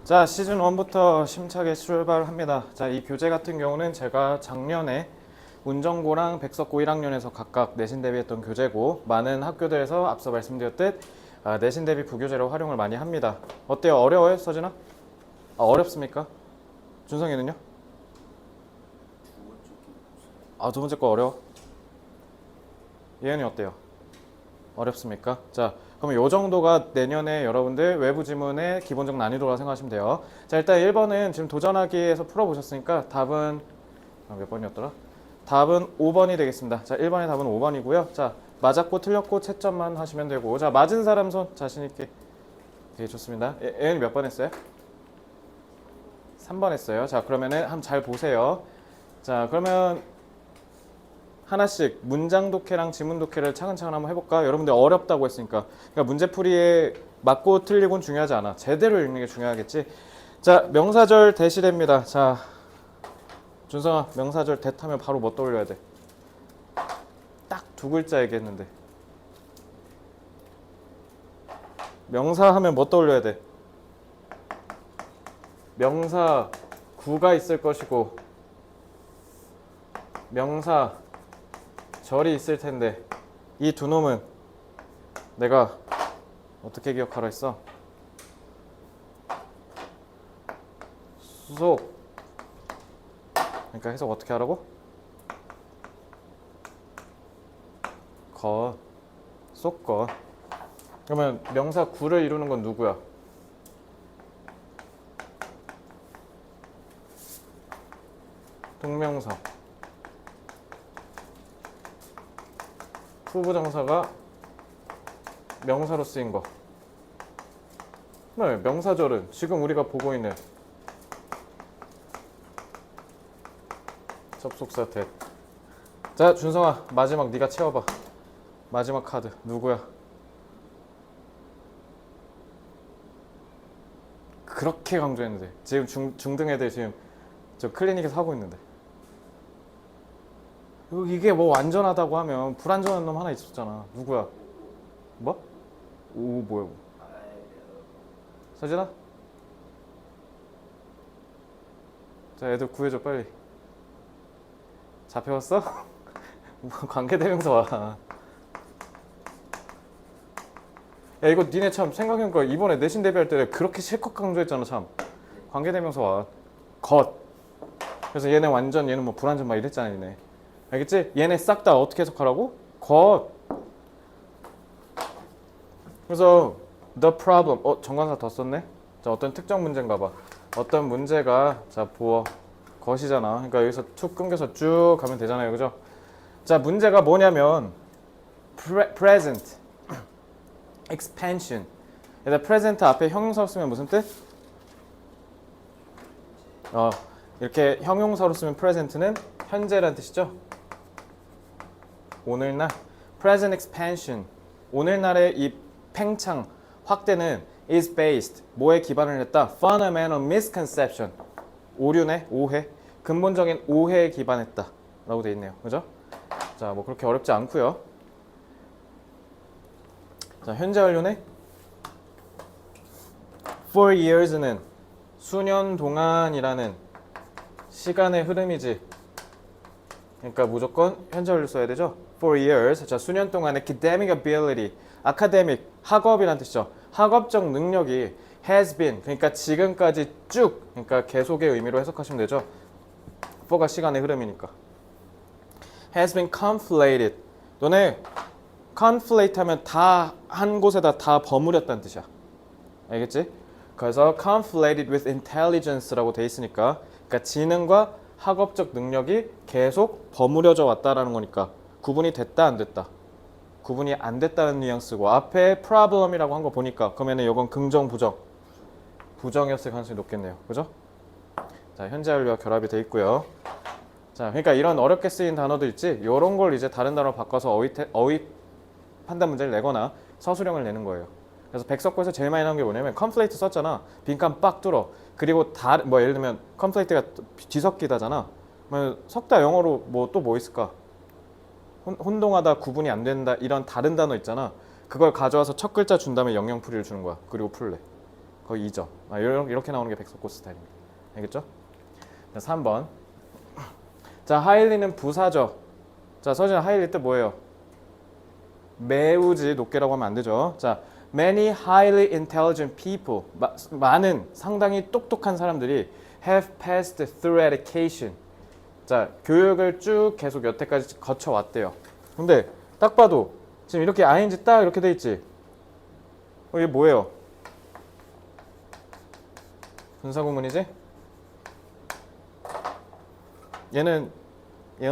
자, 시즌 1부터 심차게 출발합니다. 자, 이 교재 같은 경우는 제가 작년에 운정고랑 백석고 1학년에서 각각 내신 대비했던 교재고, 많은 학교들에서 앞서 말씀드렸듯 내신 대비 부교재로 활용을 많이 합니다. 어때요? 어려워요, 서진아? 어렵습니까? 준성이는요? 두 번째 거 어려워? 예은이 어때요? 어렵습니까? 자, 그럼 요 정도가 내년에 여러분들 외부 지문의 기본적 난이도라 생각하시면 돼요. 자, 일단 1번은 지금 도전하기에서 풀어보셨으니까 답은 몇 번이었더라? 답은 5번이 되겠습니다. 자, 1번의 답은 5번이고요. 자, 맞았고 틀렸고 채점만 하시면 되고, 자, 맞은 사람 손 자신있게. 되게 좋습니다. 예은이 몇 번 했어요? 3번 했어요. 자, 그러면은 한번 잘 보세요. 자, 그러면 하나씩 문장 독해랑 지문 독해를 차근차근 한번 해볼까? 여러분들 어렵다고 했으니까. 그러니까 문제풀이에 맞고 틀리고는 중요하지 않아. 제대로 읽는 게 중요하겠지. 자, 명사절 대시대입니다. 자, 준성아, 명사절 대타면 바로 뭐 떠올려야 돼? 딱 두 글자 얘기했는데. 명사 하면 뭐 떠올려야 돼? 명사 구가 있을 것이고 명사 절이 있을 텐데, 이 두 놈은 내가 어떻게 기억하라 했어? 수속. 그러니까 해석 어떻게 하라고? 것, 속것. 그러면 명사 구를 이루는 건 누구야? 동명사. 후부정사가 명사로 쓰인 거. 네, 명사절은 지금 우리가 보고 있는 접속사 대. 자, 준성아, 마지막 네가 채워봐. 마지막 카드 누구야? 그렇게 강조했는데 지금 중등 애들 지금 저 클리닉에서 하고 있는데, 이게 뭐 완전하다고 하면 불완전한 놈 하나 있었잖아. 누구야? 뭐? 오, 뭐야? 서진아? 자, 애들 구해줘 빨리. 잡혀왔어? 관계대명사 와. 야, 이거 니네 참 생각해보니까 이번에 내신 대비할 때 그렇게 실컷 강조했잖아. 참 관계대명사 와. 것. 그래서 얘네 완전, 얘는 뭐 불완전 막 이랬잖아. 얘네 알겠지? 얘네 싹 다 어떻게 해석하라고? 것. 그래서 the problem. 정관사 더 썼네? 자, 어떤 특정 문제인가 봐. 어떤 문제가, 자, 보어 것이잖아. 그러니까 여기서 툭 끊겨서 쭉 가면 되잖아요. 그죠? 자, 문제가 뭐냐면 present expansion. 일단 present 앞에 형용사로 쓰면 무슨 뜻? 이렇게 형용사로 쓰면 present는 현재란 뜻이죠. 오늘날. present expansion. 오늘날의 이 팽창, 확대는 is based. 뭐에 기반을 했다? fundamental misconception. 오류네, 오해. 근본적인 오해에 기반했다. 라고 돼 있네요. 그죠? 자, 뭐 그렇게 어렵지 않고요. 자, 현재 완료네. For years는 수년 동안이라는 시간의 흐름이지. 그러니까 무조건 현재 완료 써야 되죠. For years. 자, 수년 동안 academic ability. academic, 학업이란 뜻이죠. 학업적 능력이 has been. 그러니까 지금까지 쭉. 그러니까 계속의 의미로 해석하시면 되죠. for가 시간의 흐름이니까. has been conflated. 너네 conflate 하면 다 한 곳에다 다 버무렸다는 뜻이야. 알겠지? 그래서 conflated with intelligence라고 돼 있으니까, 그러니까 지능과 학업적 능력이 계속 버무려져 왔다라는 거니까 구분이 됐다 안 됐다. 구분이 안 됐다는 뉘앙스고, 앞에 problem이라고 한 거 보니까 그러면은 이건 긍정 부정. 부정이었을 가능성이 높겠네요. 그죠? 자, 현재 완료와 결합이 돼 있고요. 자, 그러니까 이런 어렵게 쓰인 단어도 있지. 이런 걸 이제 다른 단어로 바꿔서 어휘 판단 문제를 내거나 서술형을 내는 거예요. 그래서 백석고에서 제일 많이 나온 게 뭐냐면 컴플레이트 썼잖아. 빈칸 빡 뚫어. 그리고 뭐 예를 들면 컴플레이트가 뒤섞이다잖아. 섞다 영어로 뭐 또 뭐 있을까? 혼동하다, 구분이 안 된다, 이런 다른 단어 있잖아. 그걸 가져와서 첫 글자 준 다음에 영영풀이를 주는 거야. 그리고 풀래. 거의 2점. 이렇게 나오는 게 백석고 스타일입니다. 알겠죠? 자, 3번. 자, highly는 부사죠. 자, 서진아, highly 뜻 뭐예요? 매우지 높게라고 하면 안 되죠. 자, many highly intelligent people. 많은 상당히 똑똑한 사람들이 have passed through education. 자, 교육을 쭉 계속 여태까지 거쳐왔대요. 근데 딱 봐도 지금 이렇게 ing 딱 이렇게 돼 있지. 이게 뭐예요? 분사구문이지? 얘는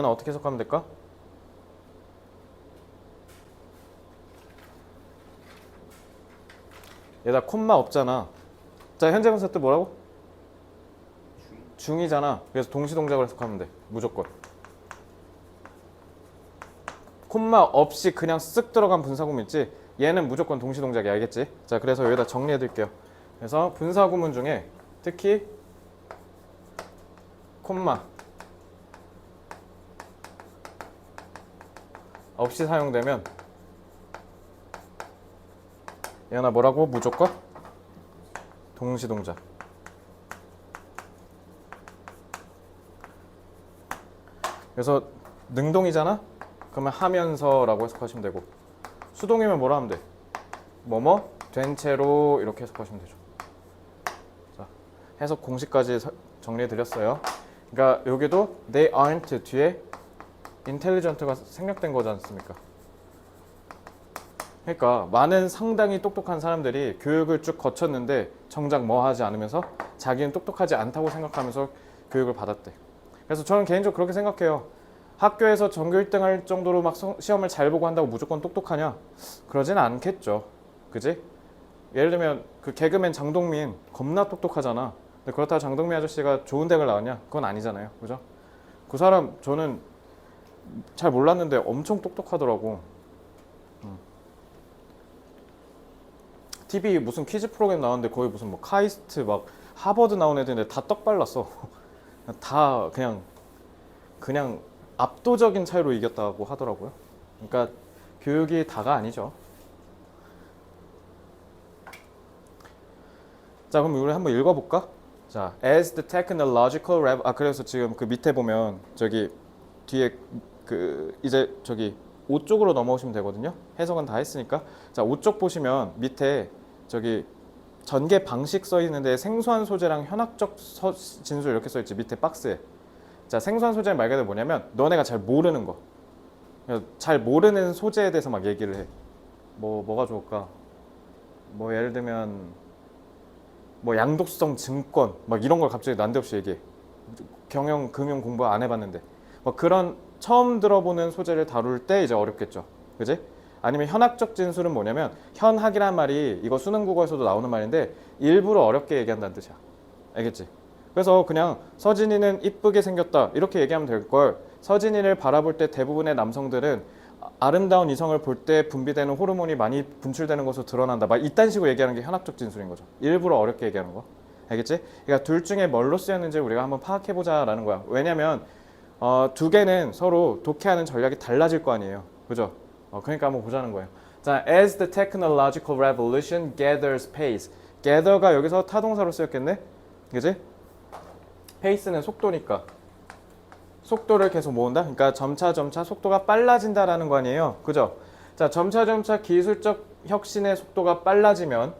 어떻게 해석하면 될까? 얘다 콤마 없잖아. 자, 현재 분사 뜻 뭐라고? 중이잖아. 그래서 동시동작을 해석하면 돼. 무조건. 콤마 없이 그냥 쓱 들어간 분사구문 있지? 얘는 무조건 동시동작이 알겠지? 자, 그래서 여기다 정리해 드릴게요. 그래서 분사구문 중에 특히 콤마 없이 사용되면 얘나 뭐라고? 무조건 동시동작. 그래서 능동이잖아? 그러면 하면서라고 해석하시면 되고, 수동이면 뭐라 하면 돼? 뭐뭐 된 채로 이렇게 해석하시면 되죠. 자, 해석 공식까지 정리해 드렸어요. 그러니까 여기도 they aren't 뒤에 intelligent가 생략된 거지 않습니까? 그러니까 많은 상당히 똑똑한 사람들이 교육을 쭉 거쳤는데 정작 뭐 하지 않으면서 자기는 똑똑하지 않다고 생각하면서 교육을 받았대. 그래서 저는 개인적으로 그렇게 생각해요. 학교에서 전교 1등 할 정도로 막 시험을 잘 보고 한다고 무조건 똑똑하냐? 그러진 않겠죠. 그지? 예를 들면 그 개그맨 장동민 겁나 똑똑하잖아. 근데 그렇다고 장동민 아저씨가 좋은 대학을 나왔냐? 그건 아니잖아요. 그죠? 그 사람 저는 잘 몰랐는데 엄청 똑똑하더라고. TV 무슨 퀴즈 프로그램 나왔는데 거의 무슨 뭐 카이스트 막 하버드 나온 애들인데 다 떡 발랐어. 다 그냥 압도적인 차이로 이겼다고 하더라고요. 그러니까 교육이 다가 아니죠. 자, 그럼 우리 한번 읽어볼까? 자, as the technological 그래서 지금 그 밑에 보면 저기 뒤에 그 이제 저기 5쪽으로 넘어오시면 되거든요. 해석은 다 했으니까. 자, 5쪽 보시면 밑에 저기 전개 방식 써 있는데 생소한 소재랑 현학적 진술 이렇게 써 있지. 밑에 박스에. 자, 생소한 소재는 말 그대로 뭐냐면 너네가 잘 모르는 거. 잘 모르는 소재에 대해서 막 얘기를 해. 뭐가 좋을까? 뭐 예를 들면 뭐 양도성 증권 막 이런 걸 갑자기 난데없이 얘기해. 경영 금융 공부 안 해봤는데 뭐 그런 처음 들어보는 소재를 다룰 때 이제 어렵겠죠. 그지? 아니면 현학적 진술은 뭐냐면 현학이란 말이 이거 수능 국어에서도 나오는 말인데 일부러 어렵게 얘기한다는 뜻이야. 알겠지? 그래서 그냥 서진이는 이쁘게 생겼다 이렇게 얘기하면 될 걸. 서진이를 바라볼 때 대부분의 남성들은 아름다운 이성을 볼 때 분비되는 호르몬이 많이 분출되는 것으로 드러난다. 막 이딴 식으로 얘기하는 게 현학적 진술인 거죠. 일부러 어렵게 얘기하는 거. 알겠지? 그러니까 둘 중에 뭘로 쓰였는지 우리가 한번 파악해보자라는 거야. 왜냐면 두 개는 서로 독해하는 전략이 달라질 거 아니에요. 그죠? 그러니까 한번 보자는 거예요. 자, as the technological revolution gathers pace. gather가 여기서 타동사로 쓰였겠네? 그지? pace는 속도니까. 속도를 계속 모은다? 그러니까 점차 속도가 빨라진다라는 거 아니에요? 그죠? 자, 점차 기술적 혁신의 속도가 빨라지면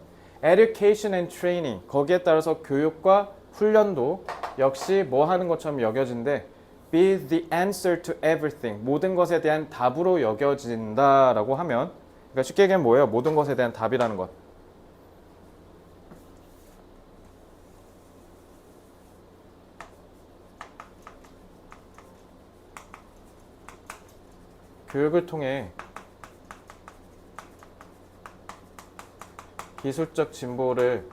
education and training, 거기에 따라서 교육과 훈련도 역시 뭐 하는 것처럼 여겨진대. be the answer to everything. 모든 것에 대한 답으로 여겨진다라고 하면, 그러니까 쉽게 얘기하면 뭐예요? 모든 것에 대한 답이라는 것. 교육을 통해 기술적 진보를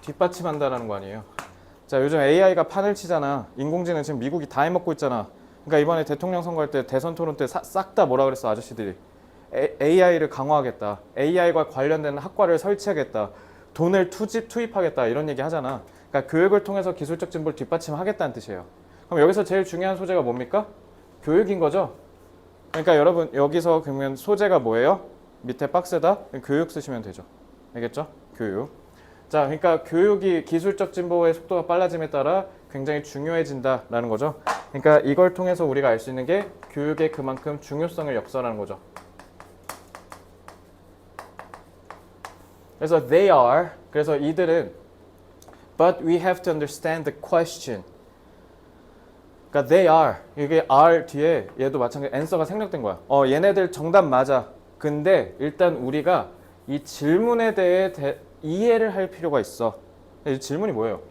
뒷받침한다라는 거 아니에요. 자, 요즘 AI가 판을 치잖아. 인공지능 지금 미국이 다 해먹고 있잖아. 그러니까 이번에 대통령 선거할 때 대선 토론 때 싹 다 뭐라 그랬어 아저씨들이. AI를 강화하겠다. AI와 관련된 학과를 설치하겠다. 돈을 투입하겠다. 이런 얘기 하잖아. 그러니까 교육을 통해서 기술적 진보를 뒷받침하겠다는 뜻이에요. 그럼 여기서 제일 중요한 소재가 뭡니까? 교육인 거죠. 그러니까 여러분 여기서 그러면 소재가 뭐예요? 밑에 박스에다 교육 쓰시면 되죠. 알겠죠? 교육. 자, 그러니까 교육이 기술적 진보의 속도가 빨라짐에 따라 굉장히 중요해진다라는 거죠. 그러니까 이걸 통해서 우리가 알 수 있는 게 교육의 그만큼 중요성을 역설하는 거죠. 그래서 they are, 그래서 이들은 but we have to understand the question. 그러니까 they are, 이게 are 뒤에 얘도 마찬가지 answer가 생략된 거야. 얘네들 정답 맞아. 근데 일단 우리가 이 질문에 대해 이해를 할 필요가 있어. 이 질문이 뭐예요?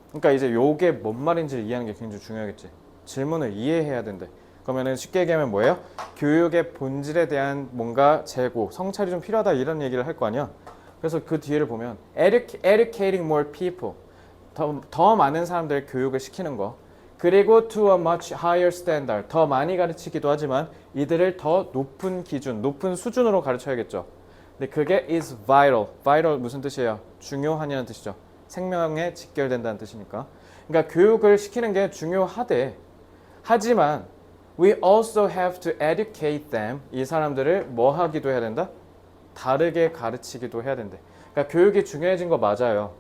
그러니까 이제 요게 뭔 말인지를 이해하는 게 굉장히 중요하겠지. 질문을 이해해야 된대. 그러면은 쉽게 얘기하면 뭐예요? 교육의 본질에 대한 뭔가 재고, 성찰이 좀 필요하다 이런 얘기를 할 거 아니야. 그래서 그 뒤를 보면 educating more people, 더 많은 사람들 교육을 시키는 거. 그리고 to a much higher standard, 더 많이 가르치기도 하지만 이들을 더 높은 기준, 높은 수준으로 가르쳐야겠죠. 근데 그게 is vital. vital 무슨 뜻이에요? 중요하냐는 뜻이죠. 생명에 직결된다는 뜻이니까. 그러니까 교육을 시키는 게 중요하대. 하지만 we also have to educate them. 이 사람들을 뭐 하기도 해야 된다? 다르게 가르치기도 해야 된대. 그러니까 교육이 중요해진 거 맞아요.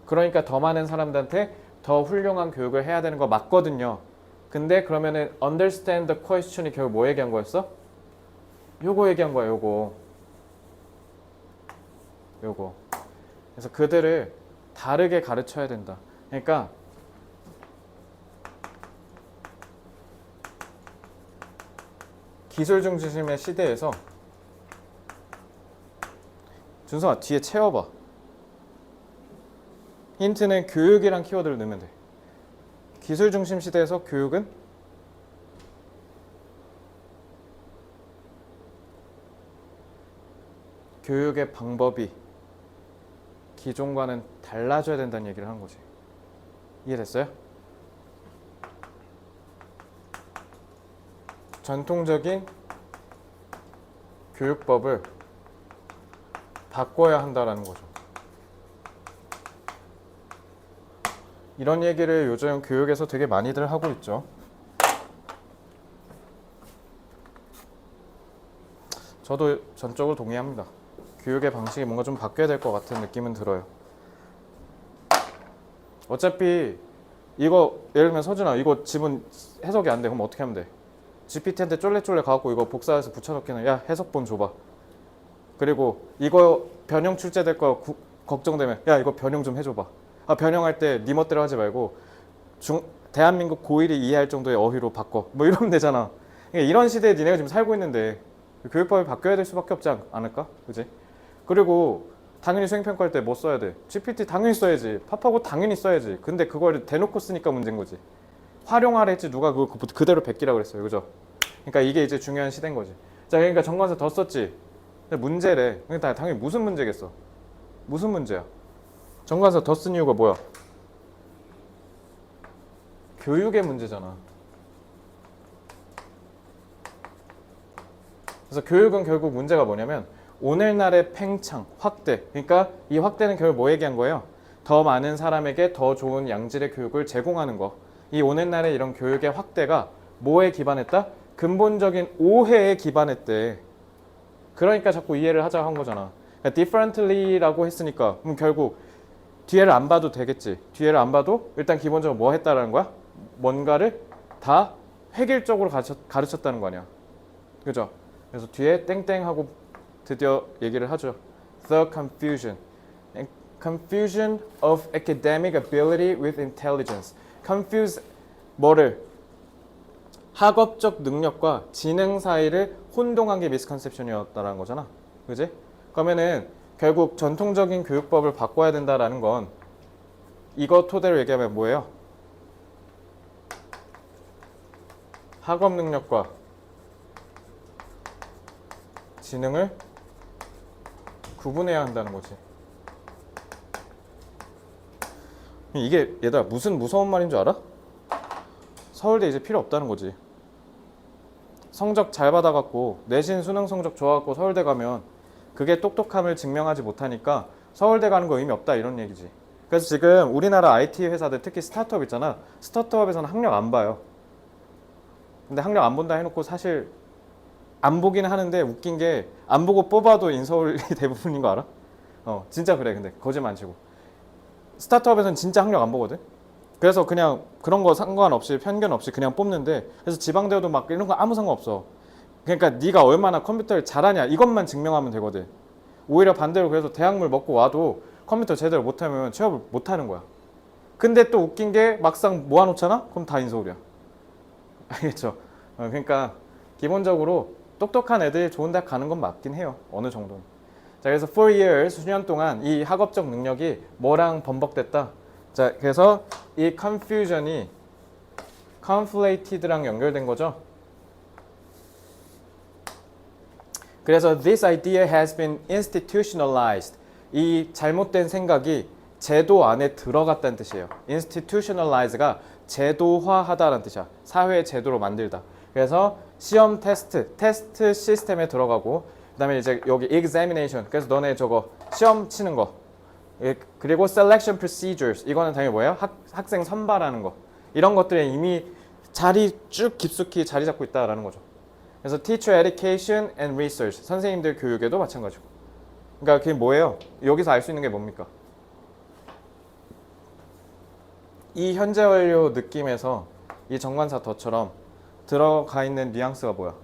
그러니까 더 많은 사람들한테 더 훌륭한 교육을 해야 되는 거 맞거든요. 근데 그러면은 understand the question이 결국 뭐 얘기한 거였어? 요거 얘기한 거야, 요거. 그래서 그들을 다르게 가르쳐야 된다. 그러니까 기술 중심의 시대에서 준성아 뒤에 채워봐. 힌트는 교육이란 키워드를 넣으면 돼. 기술 중심 시대에서 교육은 교육의 방법이 기존과는 달라져야 된다는 얘기를 하는 거지. 이해됐어요? 전통적인 교육법을 바꿔야 한다라는 거죠. 이런 얘기를 요즘 교육에서 되게 많이들 하고 있죠. 저도 전적으로 동의합니다. 교육의 방식이 뭔가 좀 바뀌어야 될 것 같은 느낌은 들어요. 어차피 이거 예를 들면 서준아 이거 지문 해석이 안 돼. 그럼 어떻게 하면 돼? GPT한테 쫄래쫄래 가갖고 이거 복사해서 붙여넣기는 야 해석본 줘봐. 그리고 이거 변형 출제될 거 걱정되면 야 이거 변형 좀 해줘봐. 변형할 때 네 멋대로 하지 말고 대한민국 고1이 이해할 정도의 어휘로 바꿔. 뭐 이러면 되잖아. 그러니까 이런 시대에 니네가 지금 살고 있는데 교육법이 바뀌어야 될 수밖에 없지 않을까? 그지? 그리고 당연히 수행평가할 때 뭐 써야 돼? GPT 당연히 써야지. 팝하고 당연히 써야지. 근데 그걸 대놓고 쓰니까 문제인 거지. 활용하라 했지 누가 그거 그대로 베끼라고 그랬어요. 그죠? 그러니까 이게 이제 중요한 시대인 거지. 자, 그러니까 정관사 더 썼지. 근데 문제래. 그러니까 당연히 무슨 문제겠어? 무슨 문제야? 정관사 더 쓴 이유가 뭐야? 교육의 문제잖아. 그래서 교육은 결국 문제가 뭐냐면 오늘날의 팽창, 확대. 그러니까 이 확대는 결국 뭐 얘기한 거예요? 더 많은 사람에게 더 좋은 양질의 교육을 제공하는 거. 이 오늘날의 이런 교육의 확대가 뭐에 기반했다? 근본적인 오해에 기반했대. 그러니까 자꾸 이해를 하자고 한 거잖아. 그러니까 differently라고 했으니까 그럼 결국 뒤에를 안 봐도 되겠지. 뒤에를 안 봐도 일단 기본적으로 뭐 했다라는 거야? 뭔가를 다 획일적으로 가르쳤다는 거 아니야. 그죠? 그래서 뒤에 땡땡하고 드디어 얘기를 하죠. The confusion. Confusion of academic ability with intelligence. Confuse 뭐를? 학업적 능력과 지능 사이를 혼동한 게 misconception이었다라는 거잖아. 그지? 그러면은 결국 전통적인 교육법을 바꿔야 된다라는 건 이거 토대로 얘기하면 뭐예요? 학업 능력과 지능을 구분해야 한다는 거지. 이게 얘들아 무슨 무서운 말인 줄 알아? 서울대 이제 필요 없다는 거지. 성적 잘 받아갖고 내신 수능 성적 좋아갖고 서울대 가면 그게 똑똑함을 증명하지 못하니까 서울대 가는 거 의미 없다 이런 얘기지. 그래서 지금 우리나라 IT 회사들 특히 스타트업 있잖아. 스타트업에서는 학력 안 봐요. 근데 학력 안 본다 해놓고 사실 안 보긴 하는데 웃긴 게 안 보고 뽑아도 인서울이 대부분인 거 알아? 진짜 그래. 근데 거짓말 안 치고. 스타트업에서는 진짜 학력 안 보거든. 그래서 그냥 그런 거 상관없이 편견 없이 그냥 뽑는데 그래서 지방대도 막 이런 거 아무 상관없어. 그러니까 네가 얼마나 컴퓨터를 잘하냐 이것만 증명하면 되거든. 오히려 반대로 그래서 대학물 먹고 와도 컴퓨터 제대로 못하면 취업을 못하는 거야. 근데 또 웃긴 게 막상 모아놓잖아? 그럼 다 인서울이야. 알겠죠? 그러니까 기본적으로 똑똑한 애들이 좋은 대학 가는 건 맞긴 해요. 어느 정도는. 자, 그래서 4 years, 수년 동안 이 학업적 능력이 뭐랑 번복됐다? 자, 그래서 이 confusion이 conflated랑 연결된 거죠. 그래서 this idea has been institutionalized. 이 잘못된 생각이 제도 안에 들어갔다는 뜻이에요. institutionalize가 제도화하다라는 뜻이야. 사회 제도로 만들다. 그래서 시험 테스트 시스템에 들어가고 그다음에 이제 여기 examination. 그래서 너네 저거 시험 치는 거. 그리고 selection procedures. 이거는 당연히 뭐예요? 학생 선발하는 거. 이런 것들에 이미 쭉 깊숙이 자리 잡고 있다라는 거죠. 그래서 teacher education and research. 선생님들 교육에도 마찬가지고. 그러니까 그게 뭐예요? 여기서 알 수 있는 게 뭡니까? 이 현재 완료 느낌에서 이 정관사 더처럼 들어가 있는 뉘앙스가 뭐야?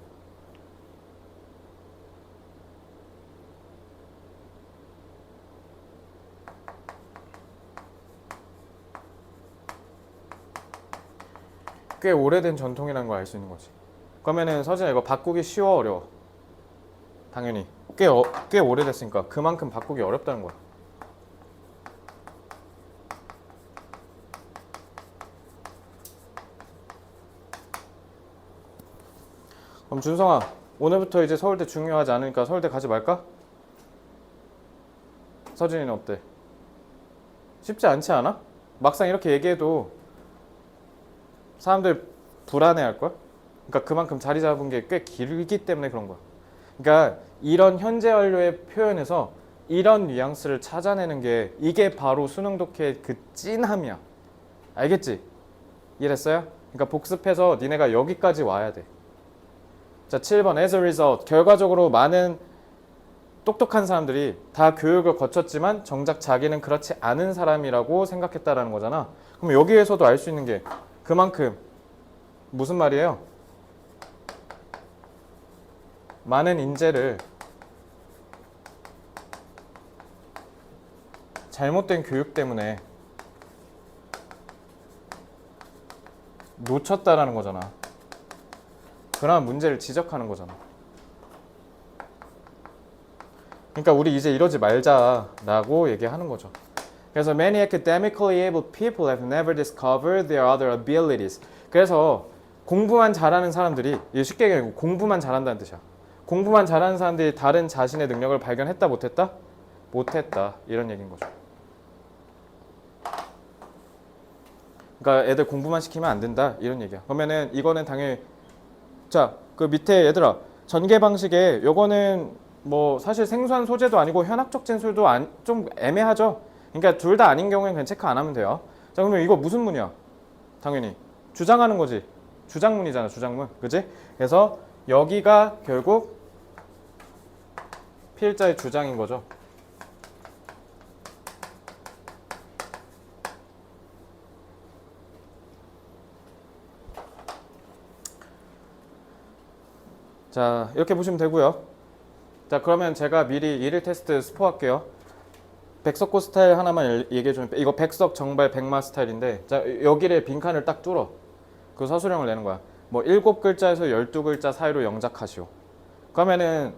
꽤 오래된 전통이라는 걸 알 수 있는 거지. 그러면은 서진아 이거 바꾸기 쉬워 어려워? 당연히 꽤 오래됐으니까 그만큼 바꾸기 어렵다는 거야. 그럼 준성아 오늘부터 이제 서울대 중요하지 않으니까 서울대 가지 말까? 서진이는 어때? 쉽지 않지 않아? 막상 이렇게 얘기해도 사람들 불안해할걸? 그러니까 그만큼 자리 잡은 게 꽤 길기 때문에 그런 거야. 그러니까 이런 현재 완료의 표현에서 이런 뉘앙스를 찾아내는 게 이게 바로 수능 독해의 그 찐함이야. 알겠지? 이해됐어요? 그러니까 복습해서 니네가 여기까지 와야 돼. 자, 7번 as a result. 결과적으로 많은 똑똑한 사람들이 다 교육을 거쳤지만 정작 자기는 그렇지 않은 사람이라고 생각했다라는 거잖아. 그럼 여기에서도 알 수 있는 게 그만큼 무슨 말이에요? 많은 인재를 잘못된 교육 때문에 놓쳤다라는 거잖아. 그러한 문제를 지적하는 거잖아. 그러니까 우리 이제 이러지 말자라고 얘기하는 거죠. 그래서 many academically able people have never discovered their other abilities. 그래서 공부만 잘하는 사람들이 쉽게 얘기하면 공부만 잘한다는 뜻이야. 공부만 잘하는 사람들이 다른 자신의 능력을 발견했다 못했다? 못했다. 이런 얘기인 거죠. 그러니까 애들 공부만 시키면 안 된다. 이런 얘기야. 그러면은 이거는 당연히 자, 그 밑에 얘들아 전개 방식에 요거는 뭐 사실 생소한 소재도 아니고 현학적 진술도 좀 애매하죠. 그러니까 둘 다 아닌 경우에는 그냥 체크 안 하면 돼요. 자, 그러면 이거 무슨 문이야? 당연히 주장하는 거지. 주장문이잖아, 주장문. 그지? 그래서 여기가 결국 피해자의 주장인 거죠. 자, 이렇게 보시면 되고요. 자, 그러면 제가 미리 일일 테스트 스포할게요. 백석고 스타일 하나만 얘기해주면 이거 백석 정발 백마 스타일인데 자, 여기를 빈칸을 딱 뚫어. 그 서술형을 내는 거야. 뭐 7글자에서 12글자 사이로 영작하시오. 그러면은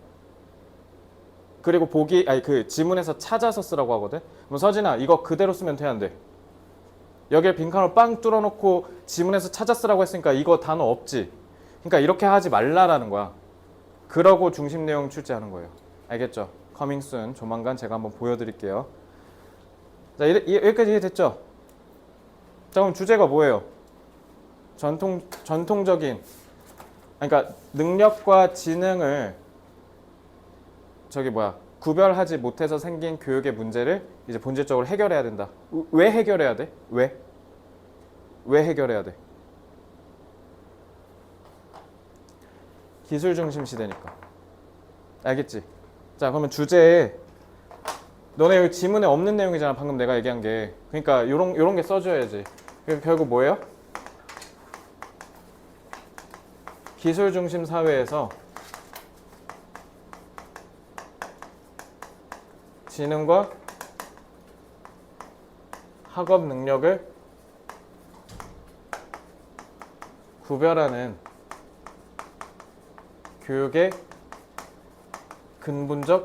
그리고 그 지문에서 찾아서 쓰라고 하거든. 그럼 서진아 이거 그대로 쓰면 돼 안 돼? 여기에 빈칸을 빵 뚫어놓고 지문에서 찾아 쓰라고 했으니까 이거 단어 없지. 그러니까 이렇게 하지 말라라는 거야. 그러고 중심 내용 출제하는 거예요. 알겠죠? 커밍 순 조만간 제가 한번 보여드릴게요. 자, 여기까지 이해됐죠? 자, 그럼 주제가 뭐예요? 전통적인 그러니까 능력과 지능을 구별하지 못해서 생긴 교육의 문제를 이제 본질적으로 해결해야 된다. 왜 해결해야 돼? 왜? 왜 해결해야 돼? 기술 중심 시대니까. 알겠지? 자, 그러면 주제에 너네 여기 지문에 없는 내용이잖아. 방금 내가 얘기한 게. 그러니까 요런 게 써줘야지. 그러니까 결국 뭐예요? 기술 중심 사회에서 지능과 학업 능력을 구별하는 교육의 근본적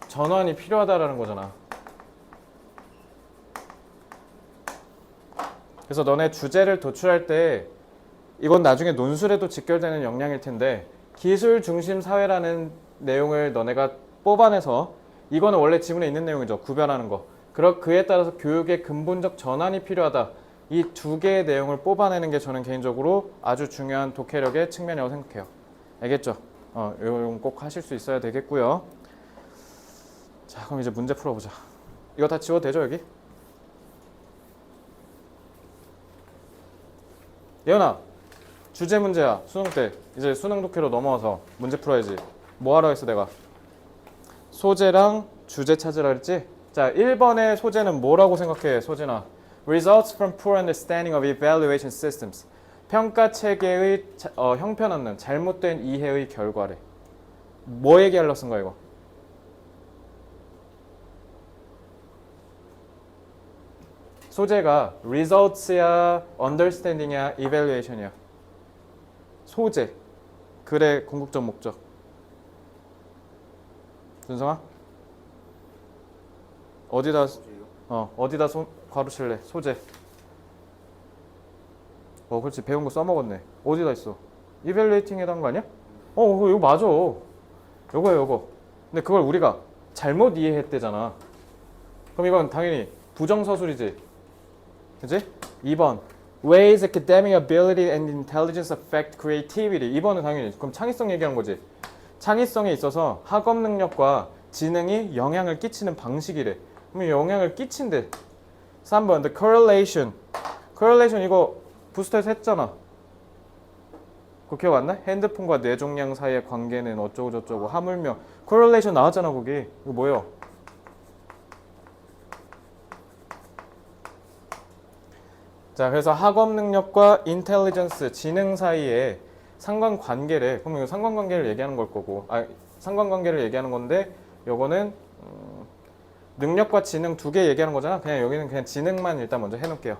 전환이 필요하다라는 거잖아. 그래서 너네 주제를 도출할 때 이건 나중에 논술에도 직결되는 역량일 텐데 기술 중심 사회라는 내용을 너네가 뽑아내서 이거는 원래 지문에 있는 내용이죠. 구별하는 거. 그에 따라서 교육의 근본적 전환이 필요하다. 이 두 개의 내용을 뽑아내는 게 저는 개인적으로 아주 중요한 독해력의 측면이라고 생각해요. 알겠죠? 이건 꼭 하실 수 있어야 되겠고요. 자, 그럼 이제 문제 풀어보자. 이거 다 지워도 되죠, 여기? 예은아, 주제 문제야. 수능 때. 이제 수능 독해로 넘어와서 문제 풀어야지. 뭐 하라 했어, 내가? 소재랑 주제 찾으라 그랬지? 자, 1번의 소재는 뭐라고 생각해, 소진아? Results from poor understanding of evaluation systems. 평가 체계의 형편없는 잘못된 이해의 결과래. 뭐 얘기하려고 쓴 거야, 이거? 소재가 results야, understanding이야, evaluation이야. 소재. 글의 궁극적 목적. 준성아? 어디다 괄호 칠래? 소재. 그렇지. 배운 거 써먹었네. 어디다 있어? evaluating에 한 거 아니야? 이거 맞아. 요거. 근데 그걸 우리가 잘못 이해했대잖아. 그럼 이건 당연히 부정서술이지. 그치? 2번. Ways academic ability and intelligence affect creativity. 2번은 당연히 그럼 창의성 얘기하는 거지. 창의성에 있어서 학업 능력과 지능이 영향을 끼치는 방식이래. 그럼 영향을 끼친대. 3번. The correlation. correlation 이거 부스터에서 했잖아. 그거 기억 안 나? 핸드폰과 뇌종양 사이의 관계는 어쩌고 저쩌고 하물며 correlation 나왔잖아 거기. 이거 뭐예요? 자, 그래서 학업 능력과 intelligence, 지능 사이에 상관관계래. 그럼 이거 상관관계를 얘기하는 걸 거고, 상관관계를 얘기하는 건데, 요거는 능력과 지능 두 개 얘기하는 거잖아. 그냥 여기는 그냥 지능만 일단 먼저 해놓을게요.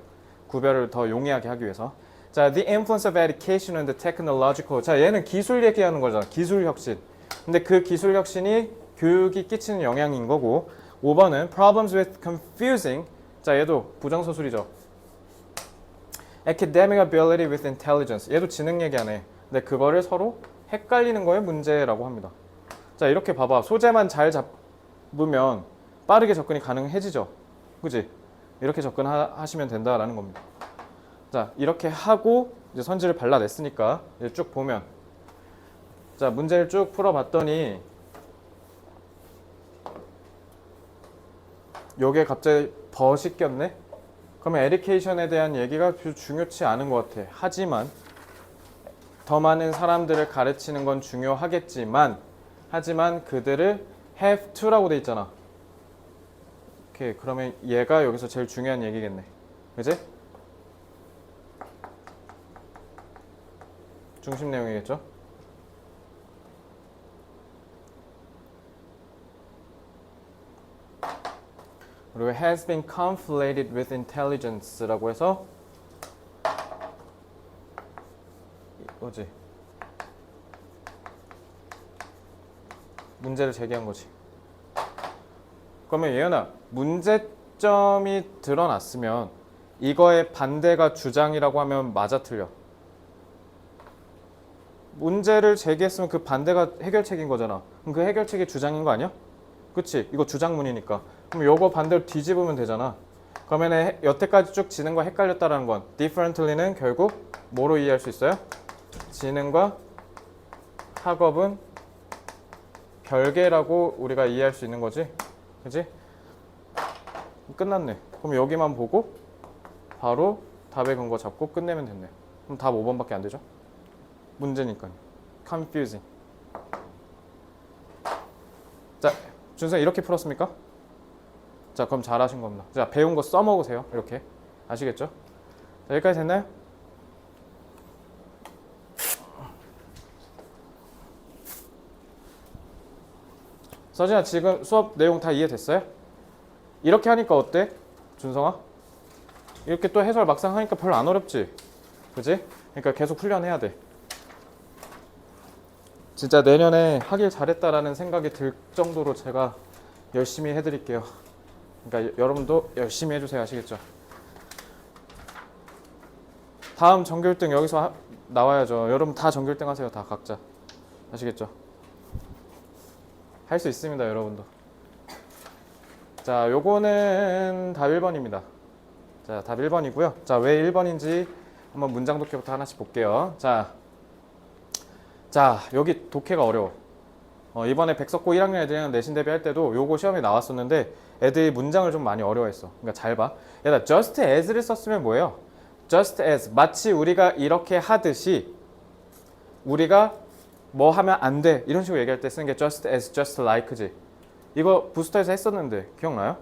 구별을 더 용이하게 하기 위해서. 자, the influence of education on the technological. 자, 얘는 기술 얘기하는 거잖아. 기술 혁신. 근데 그 기술 혁신이 교육이 끼치는 영향인 거고, 5번은 problems with confusing. 자, 얘도 부정서술이죠. academic ability with intelligence. 얘도 지능 얘기하네. 근데 그거를 서로 헷갈리는 거에 문제라고 합니다. 자, 이렇게 봐봐. 소재만 잘 잡으면 빠르게 접근이 가능해지죠. 그지? 이렇게 접근하시면 된다라는 겁니다. 자, 이렇게 하고 이제 선지를 발라냈으니까 이제 쭉 보면, 자, 문제를 쭉 풀어봤더니 요게 갑자기 벗이 꼈네? 그러면 에듀케이션에 대한 얘기가 중요치 않은 것 같아. 하지만 더 많은 사람들을 가르치는 건 중요하겠지만, 하지만 그들을 have to라고 돼 있잖아. 오케이, 그러면 얘가 여기서 제일 중요한 얘기겠네. 그지? 중심 내용이겠죠? 그리고 has been conflated with intelligence라고 해서 이거지. 문제를 제기한 거지. 그러면 예은아, 문제점이 드러났으면 이거의 반대가 주장이라고 하면 맞아 틀려? 문제를 제기했으면 그 반대가 해결책인 거잖아. 그럼 그 해결책이 주장인 거 아니야? 그치? 이거 주장문이니까. 그럼 요거 반대로 뒤집으면 되잖아. 그러면 여태까지 쭉 지능과 헷갈렸다라는 건 differently는 결국 뭐로 이해할 수 있어요? 지능과 학업은 별개라고 우리가 이해할 수 있는 거지. 그지? 끝났네. 그럼 여기만 보고 바로 답의 근거 잡고 끝내면 됐네. 그럼 답 5번밖에 안 되죠? 문제니까요. confusing. 자, 준선 이렇게 풀었습니까? 자, 그럼 잘하신 겁니다. 자, 배운 거 써먹으세요. 이렇게. 아시겠죠? 자, 여기까지 됐나요? 서진아, 지금 수업 내용 다 이해됐어요? 이렇게 하니까 어때? 준성아? 이렇게 또 해설 막상 하니까 별로 안 어렵지? 그지? 그러니까 계속 훈련해야 돼. 진짜 내년에 하길 잘했다라는 생각이 들 정도로 제가 열심히 해드릴게요. 그러니까 여러분도 열심히 해주세요. 아시겠죠? 다음 전교 1등 여기서 나와야죠. 여러분 다 전교 1등 하세요. 다 각자. 아시겠죠? 할 수 있습니다. 여러분도. 자, 요거는 답 1번입니다. 자, 답 1번이고요. 자, 왜 1번인지 한번 문장 독해부터 하나씩 볼게요. 자, 여기 독해가 어려워. 이번에 백석고 1학년 애들이랑 내신 대비할 때도 요거 시험에 나왔었는데 애들이 문장을 좀 많이 어려워했어. 그러니까 잘 봐. 얘들아, just as를 썼으면 뭐예요? just as, 마치 우리가 이렇게 하듯이 우리가 뭐 하면 안 돼 이런 식으로 얘기할 때 쓰는 게 just as, just like지. 이거 부스터에서 했었는데 기억나요?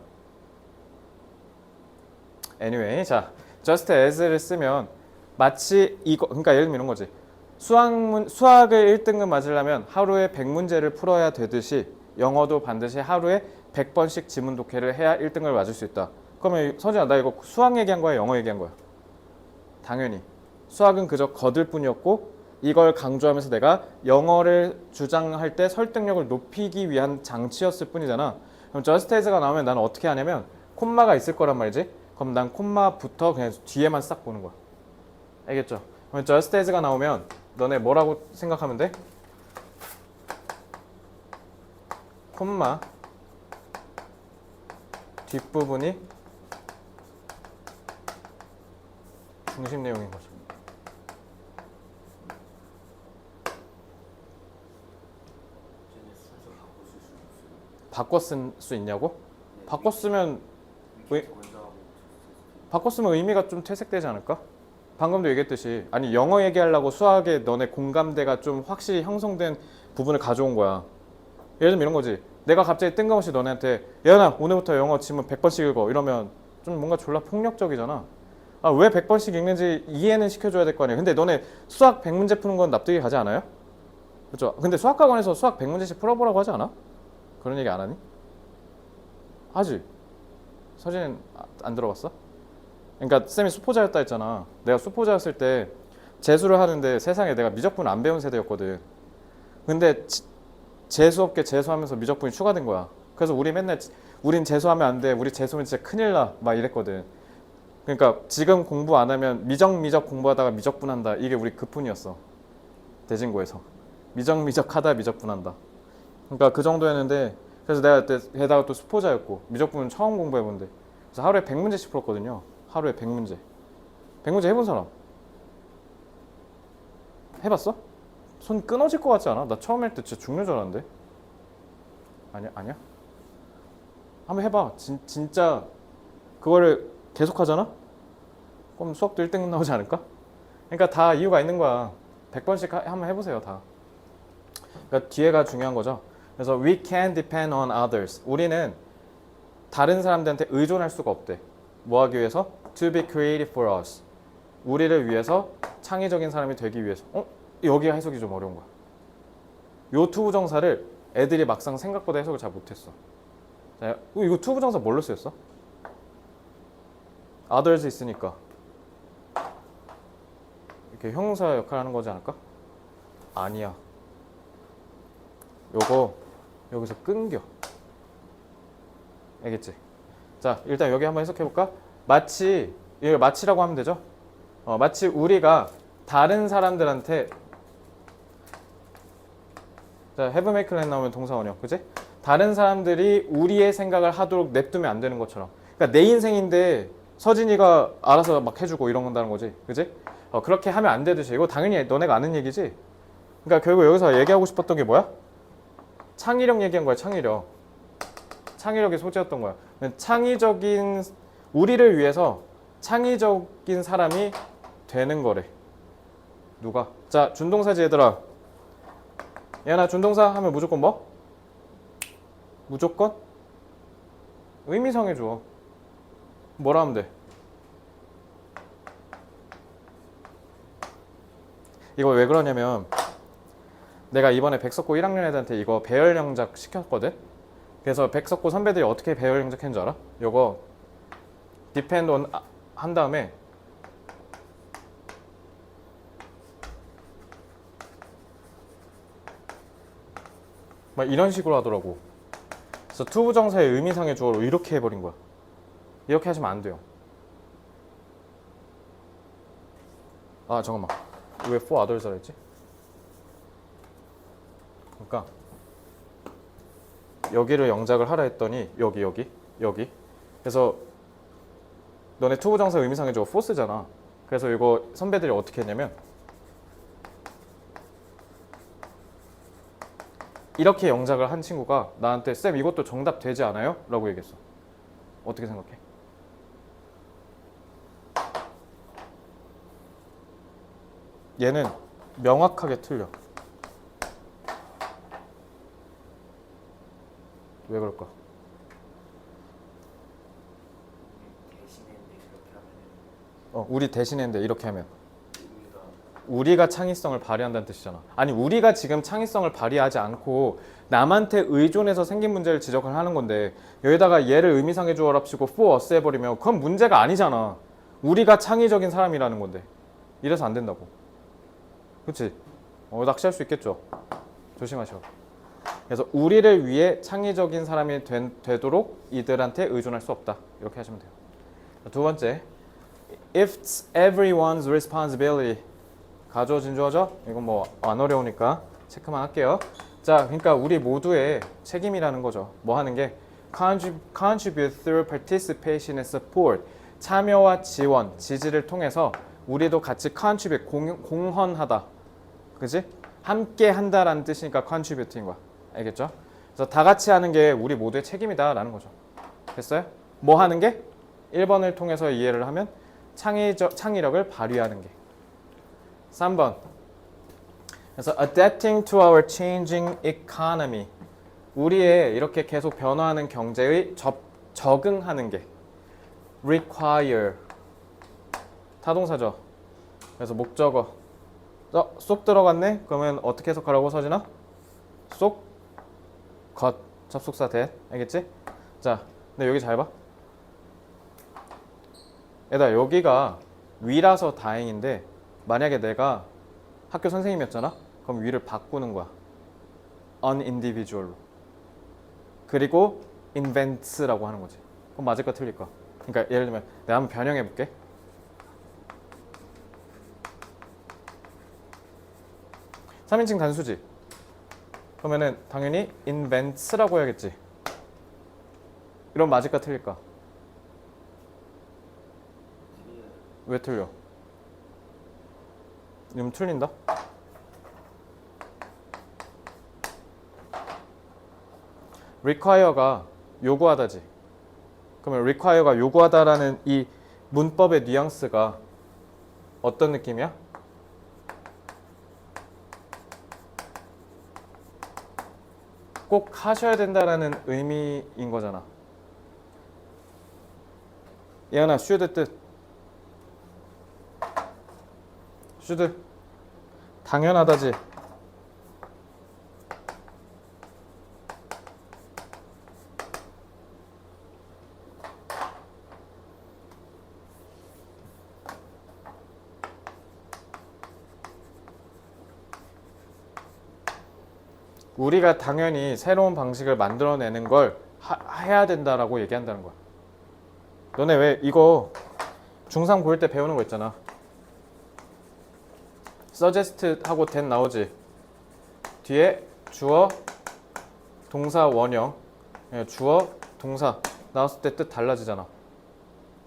anyway, 자, just as를 쓰면 마치 이거, 그러니까 예를 들면 이런 거지. 수학을 1등급 맞으려면 하루에 100문제를 풀어야 되듯이 영어도 반드시 하루에 100번씩 지문 독해를 해야 1등급을 맞을 수 있다. 그러면 서진아, 나 이거 수학 얘기한 거야? 영어 얘기한 거야? 당연히. 수학은 그저 거들 뿐이었고 이걸 강조하면서 내가 영어를 주장할 때 설득력을 높이기 위한 장치였을 뿐이잖아. 그럼 just as가 나오면 나는 어떻게 하냐면 콤마가 있을 거란 말이지. 그럼 난 콤마부터 그냥 뒤에만 싹 보는 거야. 알겠죠? 그럼 just as가 나오면 너네 뭐라고 생각하면 돼? 콤마 뒷부분이 중심 내용인 거죠. 바꿔 쓸 수 있냐고? 바꿨으면 의미가 좀 퇴색되지 않을까? 방금도 얘기했듯이 아니 영어 얘기하려고 수학에 너네 공감대가 좀 확실히 형성된 부분을 가져온 거야. 예를 들면 이런 거지. 내가 갑자기 뜬금없이 너네한테 예은아 오늘부터 영어 지문 100번씩 읽어 이러면 좀 뭔가 졸라 폭력적이잖아. 아, 왜 100번씩 읽는지 이해는 시켜줘야 될 거 아니야. 근데 너네 수학 100문제 푸는 건 납득이 가지 않아요? 그렇죠? 근데 수학학원에서 수학 100문제씩 풀어보라고 하지 않아? 그런 얘기 안 하니? 하지? 서진은 안 들어봤어? 그러니까 쌤이 수포자였다 했잖아. 내가 수포자였을 때 재수를 하는데 세상에 내가 미적분 안 배운 세대였거든. 근데 재수없게 재수하면서 미적분이 추가된 거야. 그래서 우리 맨날 우린 재수하면 안 돼. 우리 재수하면 진짜 큰일 나. 막 이랬거든. 그러니까 지금 공부 안 하면 미적 공부하다가 미적분 한다. 이게 우리 급분이었어. 대진고에서. 미적 하다 미적분 한다. 그러니까 그 정도였는데 그래서 내가 그때 게다가 또 수포자였고 미적분은 처음 공부해본데 그래서 하루에 100문제씩 풀었거든요. 하루에 100문제. 100문제 해본 사람? 해봤어? 손 끊어질 것 같지 않아? 나 처음 할 때 진짜 죽는 줄 알았는데. 아니야? 한번 해봐. 진짜 그거를 계속 하잖아? 그럼 수학도 1등급 나오지 않을까? 그러니까 다 이유가 있는 거야. 100번씩 한번 해보세요. 다. 그러니까 뒤에가 중요한 거죠. 그래서 we can depend on others. 우리는 다른 사람들한테 의존할 수가 없대. 뭐 하기 위해서? To be creative for us. 우리를 위해서 창의적인 사람이 되기 위해서. 여기가 해석이 좀 어려운 거야. 요 투부정사를 애들이 막상 생각보다 해석을 잘 못했어. 자, 이거 투부정사 뭘로 쓰였어? others 있으니까 이렇게 형용사 역할을 하는 거지 않을까? 아니야. 요거 여기서 끊겨. 알겠지? 자, 일단 여기 한번 해석해볼까? 마치, 이걸 마치라고 하면 되죠? 마치 우리가 다른 사람들한테 자, have make plan 나오면 동사 원형, 그치? 다른 사람들이 우리의 생각을 하도록 냅두면 안 되는 것처럼. 그러니까 내 인생인데 서진이가 알아서 막 해주고 이런 건다는 거지, 그치? 그렇게 하면 안 되듯이. 이거 당연히 너네가 아는 얘기지? 그러니까 결국 여기서 얘기하고 싶었던 게 뭐야? 창의력 얘기한 거야. 창의력이 소재였던 거야. 창의적인 우리를 위해서 창의적인 사람이 되는 거래. 누가? 자, 준동사지 얘들아. 얘나 준동사 하면 무조건 뭐? 무조건 의미상해 줘. 뭐라 하면 돼? 이거 왜 그러냐면 내가 이번에 백석고 1학년 애들한테 이거 배열 영작 시켰거든. 그래서 백석고 선배들이 어떻게 배열 영작 했는 줄 알아? 요거 depend on 한 다음에 막 이런 식으로 하더라고. 그래서 투부정사의 의미상의 주어로 이렇게 해버린 거야. 이렇게 하시면 안 돼요. 아 잠깐만, 왜 for others라 했지? 그러니까 여기를 영작을 하라 했더니 여기 그래서 너네 투부정사 의미상의 주어 force잖아. 그래서 이거 선배들이 어떻게 했냐면 이렇게 영작을 한 친구가 나한테 쌤 이것도 정답 되지 않아요? 라고 얘기했어. 어떻게 생각해? 얘는 명확하게 틀려. 왜 그럴까? 우리 대신했는데 이렇게 하면 우리가 창의성을 발휘한다는 뜻이잖아. 아니 우리가 지금 창의성을 발휘하지 않고 남한테 의존해서 생긴 문제를 지적을 하는 건데 여기다가 얘를 의미상의 주어랍시고 for us 해버리면 그건 문제가 아니잖아. 우리가 창의적인 사람이라는 건데 이래서 안 된다고. 그치? 낚시할 수 있겠죠? 조심하셔. 그래서 우리를 위해 창의적인 사람이 되도록 이들한테 의존할 수 없다. 이렇게 하시면 돼요. 두 번째, if it's everyone's responsibility. 가져진 주어죠? 이건 뭐 안 어려우니까 체크만 할게요. 자, 그러니까 우리 모두의 책임이라는 거죠. 뭐 하는 게 contribute through participation and support. 참여와 지원, 지지를 통해서 우리도 같이 contribute, 공헌하다. 그지? 함께 한다라는 뜻이니까 contribute인 거야. 알겠죠? 그래서 다 같이 하는 게 우리 모두의 책임이다라는 거죠. 됐어요? 뭐 하는 게? 1번을 통해서 이해를 하면 창의력을 발휘하는 게. 3번. 그래서 adapting to our changing economy. 우리의 이렇게 계속 변화하는 경제의 적응하는 게. require. 타동사죠. 그래서 목적어. 쏙 들어갔네? 그러면 어떻게 해석하라고 서진아? 쏙, 겉, 접속사 대. 알겠지? 자, 근데 여기 잘 봐. 얘들아, 여기가 위라서 다행인데 만약에 내가 학교 선생님이었잖아? 그럼 위를 바꾸는 거야. unindividual로. 그리고 invents라고 하는 거지. 그럼 맞을까 틀릴까? 그러니까 예를 들면 내가 한번 변형해 볼게. 삼인칭 단수지. 그러면은 당연히 invents라고 해야겠지. 이럼 맞을까 틀릴까? 왜 틀려? 이러면 틀린다? require가 요구하다지. 그러면 require가 요구하다라는 이 문법의 뉘앙스가 어떤 느낌이야? 꼭 하셔야 된다라는 의미인 거잖아. 예은아, should 뜻. should. 당연하다지. 우리가 당연히 새로운 방식을 만들어내는 걸 해야 된다라고 얘기한다는 거야. 너네 왜 이거 중3 고일 때 배우는 거 있잖아. suggest 하고 then 나오지. 뒤에 주어, 동사, 원형. 주어, 동사 나왔을 때 뜻 달라지잖아.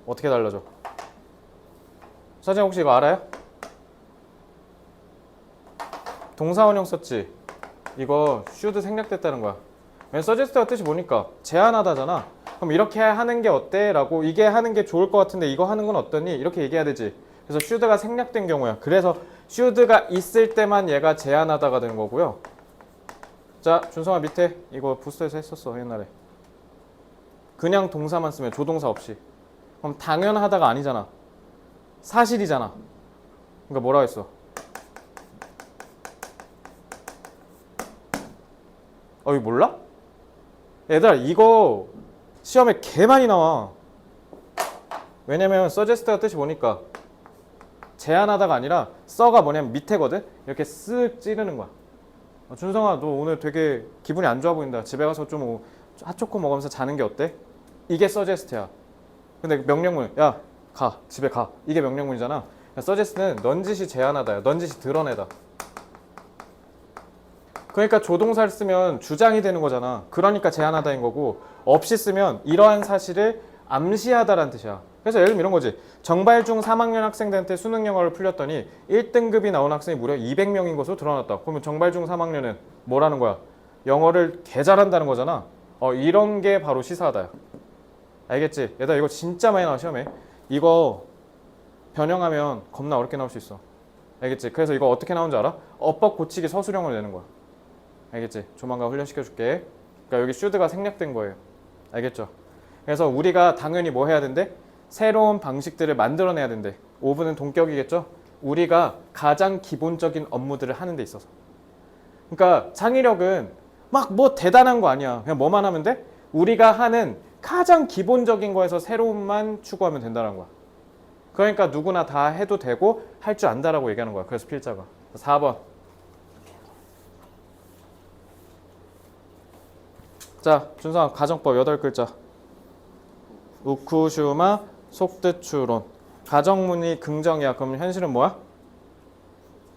어떻게 달라져? 선생님 혹시 이거 알아요? 동사 원형 썼지? 이거 should 생략됐다는 거야. 왜냐면 suggest가 뜻이 뭐니까 제안하다잖아. 그럼 이렇게 하는 게 어때? 라고 이게 하는 게 좋을 것 같은데 이거 하는 건 어떠니? 이렇게 얘기해야 되지. 그래서 should가 생략된 경우야. 그래서 should가 있을 때만 얘가 제안하다가 되는 거고요. 자, 준성아 밑에 이거 부스터에서 했었어 옛날에. 그냥 동사만 쓰면 조동사 없이. 그럼 당연하다가 아니잖아. 사실이잖아. 그러니까 뭐라 했어? 이거 몰라? 얘들아 이거 시험에 개 많이 나와. 왜냐면 suggest가 뜻이 뭐니까 제안하다가 아니라 써가 뭐냐면 밑에거든. 이렇게 쓱 찌르는 거야. 준성아 너 오늘 되게 기분이 안 좋아 보인다. 집에 가서 좀 핫초코 먹으면서 자는 게 어때? 이게 suggest야. 근데 명령문 야 가 집에 가 이게 명령문이잖아. suggest는 넌지시 제안하다야. 넌지시 드러내다. 그러니까 조동사를 쓰면 주장이 되는 거잖아. 그러니까 제안하다인 거고 없이 쓰면 이러한 사실을 암시하다라는 뜻이야. 그래서 예를 들면 이런 거지. 정발중 3학년 학생들한테 수능 영어를 풀렸더니 1등급이 나온 학생이 무려 200명인 것으로 드러났다. 그러면 정발중 3학년은 뭐라는 거야? 영어를 개 잘한다는 거잖아. 이런 게 바로 시사하다야. 알겠지? 얘들아 이거 진짜 많이 나와 시험에. 이거 변형하면 겁나 어렵게 나올 수 있어. 알겠지? 그래서 이거 어떻게 나오는지 알아? 어법 고치기 서술형으로 내는 거야. 알겠지? 조만간 훈련시켜줄게. 그러니까 여기 should가 생략된 거예요. 알겠죠? 그래서 우리가 당연히 뭐 해야 된대? 새로운 방식들을 만들어내야 된대. 5분은 동격이겠죠? 우리가 가장 기본적인 업무들을 하는 데 있어서. 그러니까 창의력은 막 뭐 대단한 거 아니야. 그냥 뭐만 하면 돼? 우리가 하는 가장 기본적인 거에서 새로움만 추구하면 된다는 거야. 그러니까 누구나 다 해도 되고 할 줄 안다라고 얘기하는 거야. 그래서 필자가. 4번. 자, 준성 가정법 8글자. 우쿠슈마 속뜻추론. 가정문이 긍정이야. 그럼 현실은 뭐야?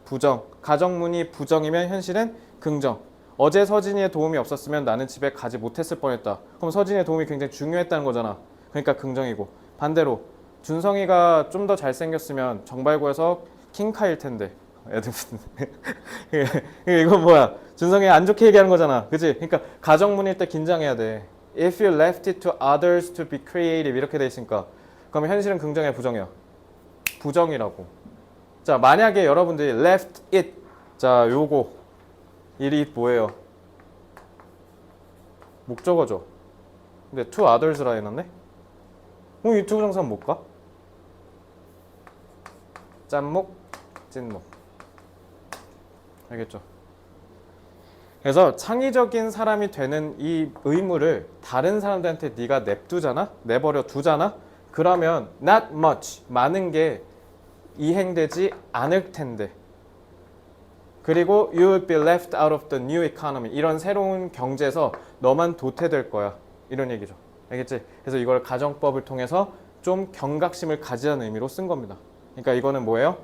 부정. 가정문이 부정이면 현실은 긍정. 어제 서진이의 도움이 없었으면 나는 집에 가지 못했을 뻔했다. 그럼 서진이의 도움이 굉장히 중요했다는 거잖아. 그러니까 긍정이고. 반대로 준성이가 좀 더 잘생겼으면 정발구에서 킹카일 텐데. 애들 이거 뭐야? 준성이 안 좋게 얘기하는 거잖아. 그치? 그러니까 가정문일 때 긴장해야 돼. If you left it to others to be creative 이렇게 돼 있으니까 그러면 현실은 긍정이야 부정이야? 부정이라고. 자 만약에 여러분들이 left it 자 요거 일이 뭐예요? 목적어죠. 근데 to others라 해놨네? 그럼 이 투부정사는 뭘까? 짠목, 찐목. 알겠죠? 그래서 창의적인 사람이 되는 이 의무를 다른 사람들한테 네가 냅두잖아? 내버려 두잖아? 그러면 not much, 많은 게 이행되지 않을 텐데. 그리고 you will be left out of the new economy. 이런 새로운 경제에서 너만 도태될 거야. 이런 얘기죠. 알겠지? 그래서 이걸 가정법을 통해서 좀 경각심을 가지라는 의미로 쓴 겁니다. 그러니까 이거는 뭐예요?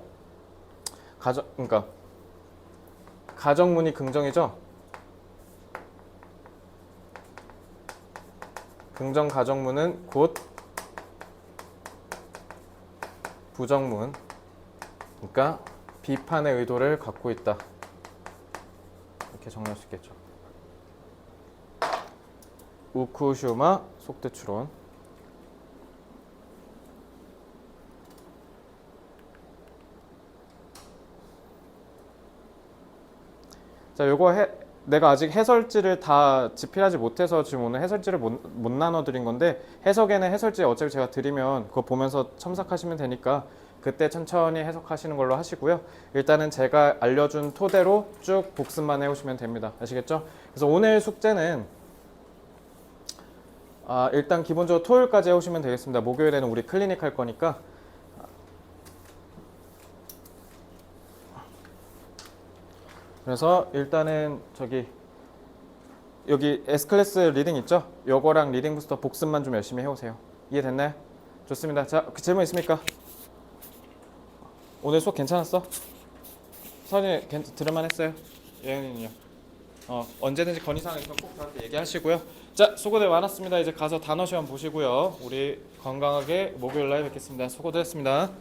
그러니까 가정문이 긍정이죠? 긍정 가정문은 곧 부정문. 그러니까 비판의 의도를 갖고 있다. 이렇게 정리할 수 있겠죠. 우쿠슈마 속뜻추론. 자, 요거 내가 아직 해설지를 다 집필하지 못해서 지금 오늘 해설지를 못 나눠드린 건데 해석에는 해설지 어차피 제가 드리면 그거 보면서 첨삭하시면 되니까 그때 천천히 해석하시는 걸로 하시고요. 일단은 제가 알려준 토대로 쭉 복습만 해오시면 됩니다. 아시겠죠? 그래서 오늘 숙제는 일단 기본적으로 토요일까지 해오시면 되겠습니다. 목요일에는 우리 클리닉 할 거니까 그래서 일단은 여기 S클래스 리딩 있죠? 요거랑 리딩 부스터 복습만 좀 열심히 해오세요. 이해됐나요? 좋습니다. 자, 그 질문 있습니까? 오늘 수업 괜찮았어? 서진이 들을만 했어요? 예은이는요? 언제든지 건의사항 있으면 꼭 저한테 얘기하시고요. 자, 수고들 많았습니다. 이제 가서 단어 시험 보시고요. 우리 건강하게 목요일 날 뵙겠습니다. 수고들 했습니다.